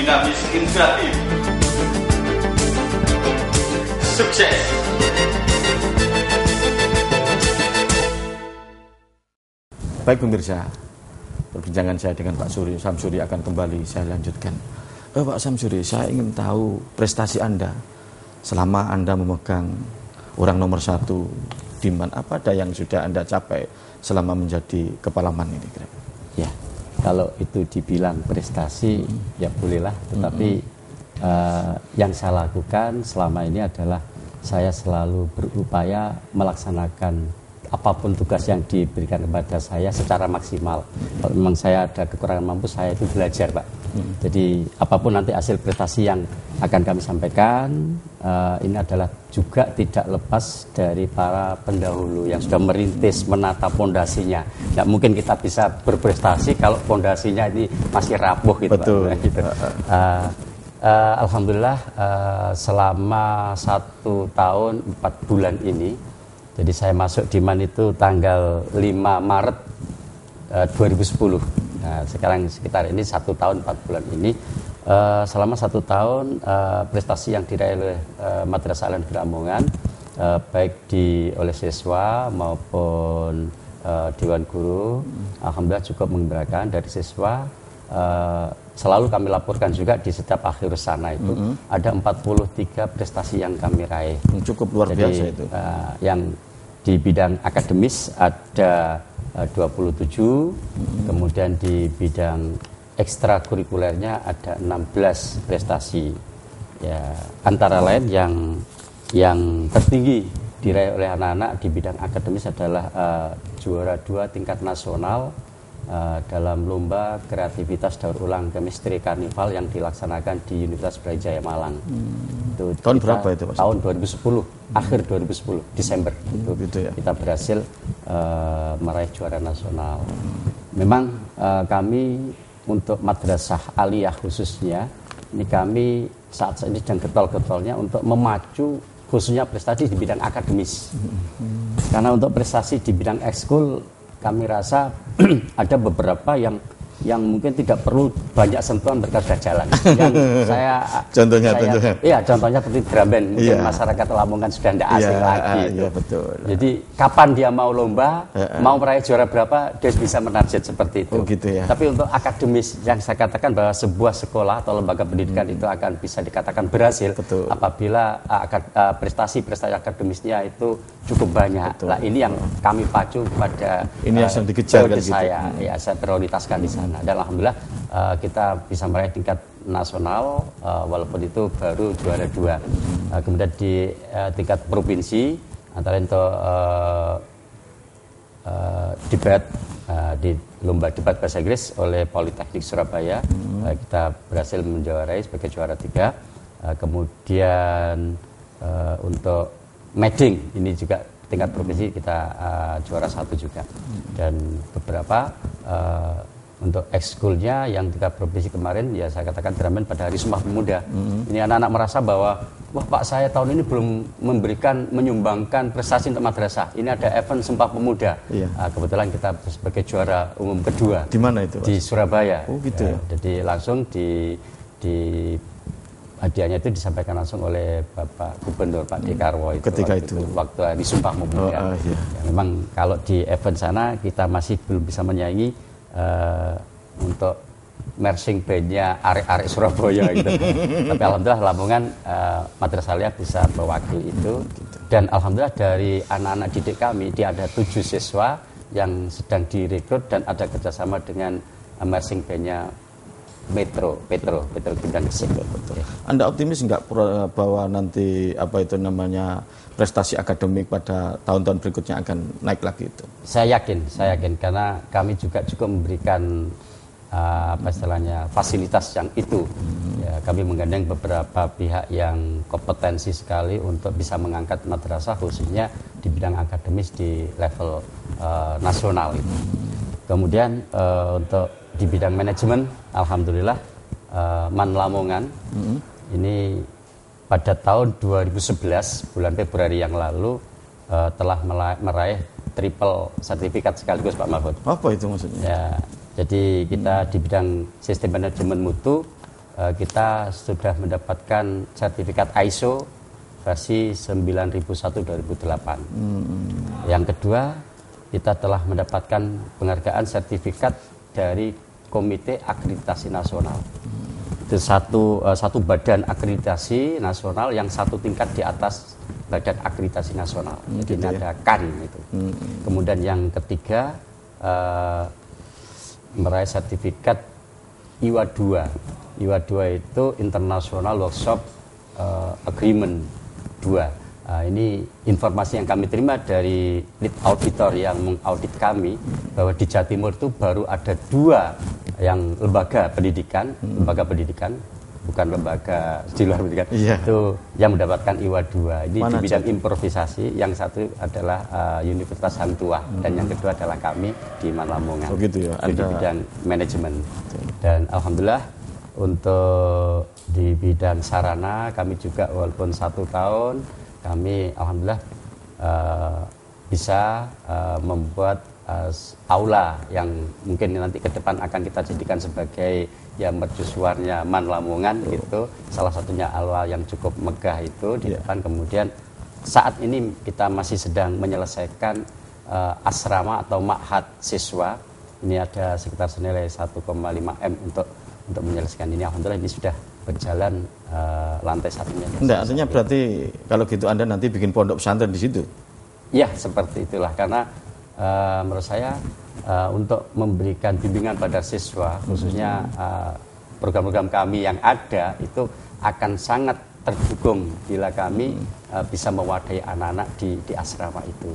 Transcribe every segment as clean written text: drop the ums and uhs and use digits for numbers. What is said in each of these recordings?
dinamis, inspiratif. Sukses. Baik pemirsa, perbincangan saya dengan Pak Samsuri akan kembali saya lanjutkan. Pak Samsuri, saya ingin tahu prestasi Anda selama Anda memegang orang nomor 1 di MAN. Apa ada yang sudah Anda capai selama menjadi kepala MAN ini? Ya, kalau itu dibilang prestasi, ya bolehlah. Tetapi yang saya lakukan selama ini adalah saya selalu berupaya melaksanakan apapun tugas yang diberikan kepada saya secara maksimal. Kalau memang saya ada kekurangan mampu, saya itu belajar, Pak. Jadi apapun nanti hasil prestasi yang akan kami sampaikan, ini adalah juga tidak lepas dari para pendahulu yang sudah merintis, menata pondasinya. Tidak mungkin kita bisa berprestasi kalau pondasinya ini masih rapuh gitu. Betul. Pak. Gitu. Alhamdulillah selama 1 tahun 4 bulan ini, jadi saya masuk di MAN itu tanggal 5 Maret 2010. Nah, sekarang sekitar ini 1 tahun 4 bulan ini, selama 1 tahun prestasi yang diraih oleh Madrasah Al-Negeri Lamongan, baik oleh siswa maupun Dewan Guru, alhamdulillah cukup menggembirakan. Dari siswa selalu kami laporkan juga di setiap akhir sana itu ada 43 prestasi yang kami raih. Cukup luar biasa itu. Yang di bidang akademis ada 27, kemudian di bidang ekstrakurikulernya ada 16 prestasi. Ya, antara lain yang tertinggi diraih oleh anak-anak di bidang akademis adalah juara 2 tingkat nasional dalam lomba kreativitas daur ulang chemistry karnival yang dilaksanakan di Universitas Brawijaya Malang. Itu tahun berapa itu, Mas? Tahun 2010, akhir 2010, Desember. Gitu ya. Kita berhasil meraih juara nasional. Memang kami untuk madrasah aliyah khususnya, ini kami saat ini sedang getol-getolnya untuk memacu khususnya prestasi di bidang akademis. Karena untuk prestasi di bidang ekskul kami rasa ada beberapa yang mungkin tidak perlu banyak sentuhan, mereka sudah jalan. Yang contohnya. Iya, contohnya seperti drum band, mungkin masyarakat Lamongan sudah tidak asing lagi. Iya, betul. Jadi kapan dia mau lomba, mau meraih juara berapa, dia bisa menarget seperti itu. Oh, gitu ya. Tapi untuk akademis, yang saya katakan bahwa sebuah sekolah atau lembaga pendidikan itu akan bisa dikatakan berhasil apabila prestasi-prestasi akademisnya itu cukup banyak. Nah, ini yang kami pacu pada ini yang sedang dikejar kan saya. Ya, saya prioritaskan di sana. Dan alhamdulillah kita bisa meraih tingkat nasional walaupun itu baru juara 2. Kemudian di tingkat provinsi antara untuk debat di lomba debat bahasa Inggris oleh Politeknik Surabaya, kita berhasil menjuarai sebagai juara 3. Kemudian untuk Meding ini juga tingkat provinsi kita juara 1 juga. Dan beberapa untuk ekskulnya yang tingkat provinsi kemarin, ya saya katakan drum band pada hari Sumpah Pemuda. Ini anak-anak merasa bahwa, wah Pak, saya tahun ini belum menyumbangkan prestasi untuk madrasah. Ini ada event Sumpah Pemuda. Kebetulan kita sebagai juara umum kedua. Di mana itu, Pak? Di Surabaya. Oh gitu ya. Jadi langsung di hadiahnya itu disampaikan langsung oleh Bapak Gubernur Pak Dekarwo ketika itu waktu hari Sumpah Pemuda. Ya, memang kalau di event sana kita masih belum bisa menyaingi untuk marching bandnya arek-arek Surabaya gitu. Tapi alhamdulillah Lamongan Madrasah Aliyah bisa mewakili itu. Dan alhamdulillah dari anak-anak didik kami, dia ada 7 siswa yang sedang direkrut dan ada kerjasama dengan marching bandnya Petro Bidang Kesik. Anda optimis nggak bahwa nanti prestasi akademik pada tahun-tahun berikutnya akan naik lagi itu? Saya yakin karena kami juga cukup memberikan fasilitas yang itu. Ya, kami menggandeng beberapa pihak yang kompetensi sekali untuk bisa mengangkat madrasah khususnya di bidang akademis di level nasional itu. Kemudian untuk di bidang manajemen, alhamdulillah MAN Lamongan ini pada tahun 2011 bulan Februari yang lalu telah meraih triple sertifikat sekaligus, Pak Mahfud. Apa itu maksudnya? Ya, jadi kita di bidang sistem manajemen mutu kita sudah mendapatkan sertifikat ISO versi 9001/2008. Yang kedua, kita telah mendapatkan penghargaan sertifikat dari Komite Akreditasi Nasional. Itu satu badan akreditasi nasional yang satu tingkat di atas badan akreditasi nasional. Jadi gitu ada KAN itu. Kemudian yang ketiga, meraih sertifikat IWA 2. IWA 2 itu International Workshop Agreement 2. Ini informasi yang kami terima dari lead auditor yang mengaudit kami, bahwa di Jawa Timur itu baru ada 2 yang lembaga pendidikan, bukan lembaga di luar pendidikan, itu yang mendapatkan IWA 2. Ini di bidang improvisasi. Yang satu adalah Universitas Hang Tuah, dan yang kedua adalah kami di Manlamongan. Oh gitu ya, di bidang manajemen. Dan alhamdulillah untuk di bidang sarana kami juga, walaupun 1 tahun, kami alhamdulillah bisa membuat aula yang mungkin nanti ke depan akan kita jadikan sebagai ya mercusuarnya Manlamongan gitu. Salah satunya aula yang cukup megah itu di depan. Kemudian saat ini kita masih sedang menyelesaikan asrama atau ma'had siswa. Ini ada sekitar senilai 1,5 M untuk menyelesaikan ini. Alhamdulillah ini sudah berjalan lantai 1-nya. Enggak, artinya berarti kalau gitu Anda nanti bikin pondok pesantren di situ? Ya, seperti itulah. Karena menurut saya untuk memberikan bimbingan pada siswa, khususnya program-program kami yang ada itu akan sangat terdukung bila kami bisa mewadahi anak-anak di asrama itu.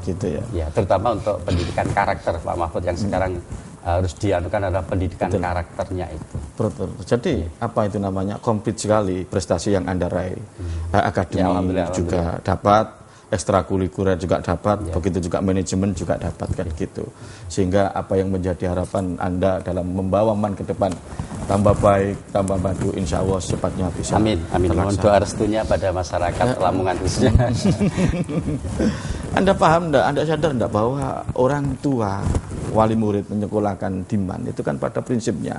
Gitu ya. Ya, terutama untuk pendidikan karakter, Pak Mahfud, yang sekarang harus dianukan adalah pendidikan karakternya itu. Betul. Jadi apa itu namanya, komplit sekali prestasi yang Anda raih. Akademi ya, juga dapat, ekstrakurikuler juga dapat, begitu juga manajemen juga dapat kan gitu. Sehingga apa yang menjadi harapan Anda dalam membawa MAN ke depan tambah baik, tambah maju, insya Allah secepatnya bisa. Amin. Mohon doa restunya pada masyarakat Lamongan khususnya. Anda paham enggak, Anda sadar enggak bahwa orang tua wali murid menyekolahkan di MAN itu kan pada prinsipnya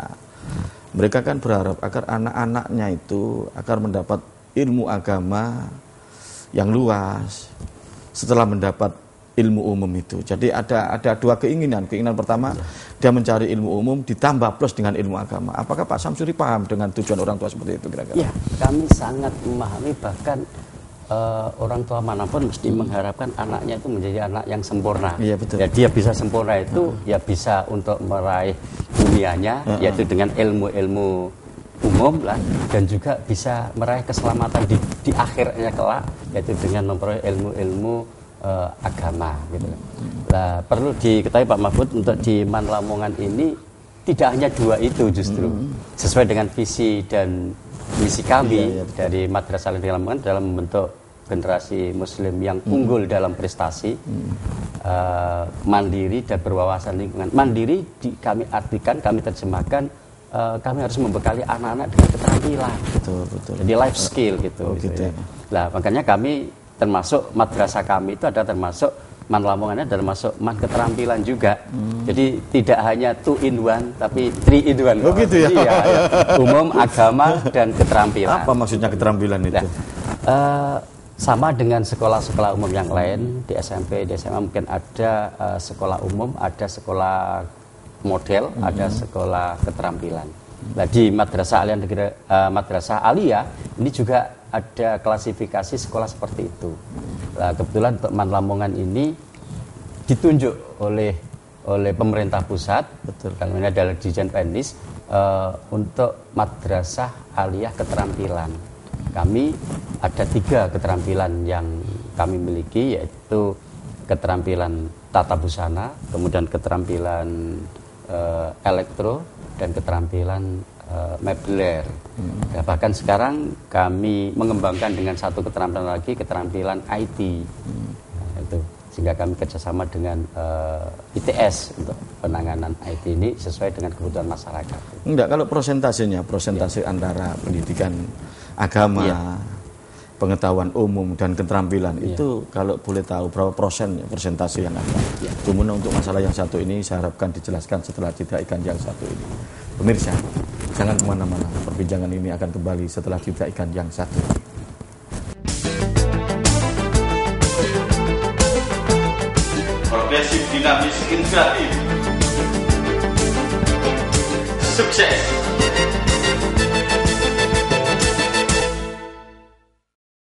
mereka kan berharap agar anak-anaknya itu agar mendapat ilmu agama yang luas setelah mendapat ilmu umum itu. Jadi ada 2 keinginan. Keinginan pertama, dia mencari ilmu umum ditambah plus dengan ilmu agama. Apakah Pak Samsuri paham dengan tujuan orang tua seperti itu kira-kira? Ya, kami sangat memahami, bahkan orang tua manapun mesti mengharapkan anaknya itu menjadi anak yang sempurna. Iya, betul. Ya, dia bisa sempurna itu ya bisa untuk meraih dunianya, yaitu dengan ilmu-ilmu umum lah, dan juga bisa meraih keselamatan di akhirnya kelak, yaitu dengan memperoleh ilmu-ilmu agama gitu. Nah, perlu diketahui Pak Mahfud, untuk di MAN Lamongan ini tidak hanya 2 itu justru. Sesuai dengan visi dan misi kami dari Madrasah Al-Hidayah Lamongan dalam membentuk generasi muslim yang unggul dalam prestasi, mandiri dan berwawasan lingkungan. Mandiri kami artikan, kami terjemahkan, kami harus membekali anak-anak dengan keterampilan. Betul. Jadi life skill gitu. Ya. Nah, makanya kami termasuk madrasah kami itu ada termasuk MAN Lamongannya, termasuk MAN keterampilan juga. Jadi tidak hanya 2 in 1 tapi 3 in 1. Oh gitu ya. Iya. Umum, agama, dan keterampilan. Apa maksudnya keterampilan itu? Sama dengan sekolah-sekolah umum yang lain, di SMP, di SMA mungkin ada sekolah umum, ada sekolah model, ada sekolah keterampilan. Nah, di Madrasah Aliyah ini juga ada klasifikasi sekolah seperti itu. Nah, kebetulan untuk MAN Lamongan ini ditunjuk oleh pemerintah pusat, kalau ini adalah Dirjen Pendidik, untuk Madrasah Aliyah keterampilan. Kami ada 3 keterampilan yang kami miliki, yaitu keterampilan tata busana, kemudian keterampilan elektro, dan keterampilan mebeler. Ya, bahkan sekarang kami mengembangkan dengan 1 keterampilan lagi, keterampilan IT. Nah, itu sehingga kami kerjasama dengan ITS untuk penanganan IT ini sesuai dengan kebutuhan masyarakat. Enggak, kalau prosentase antara pendidikan agama, pengetahuan umum dan keterampilan itu kalau boleh tahu berapa persentase yang ada. Kemudian untuk masalah yang satu ini saya harapkan dijelaskan setelah jeda ikan yang satu ini. Pemirsa, Jangan kemana-mana, perbincangan ini akan kembali setelah jeda iklan yang satu. Progresif, dinamis, interaktif. Sukses.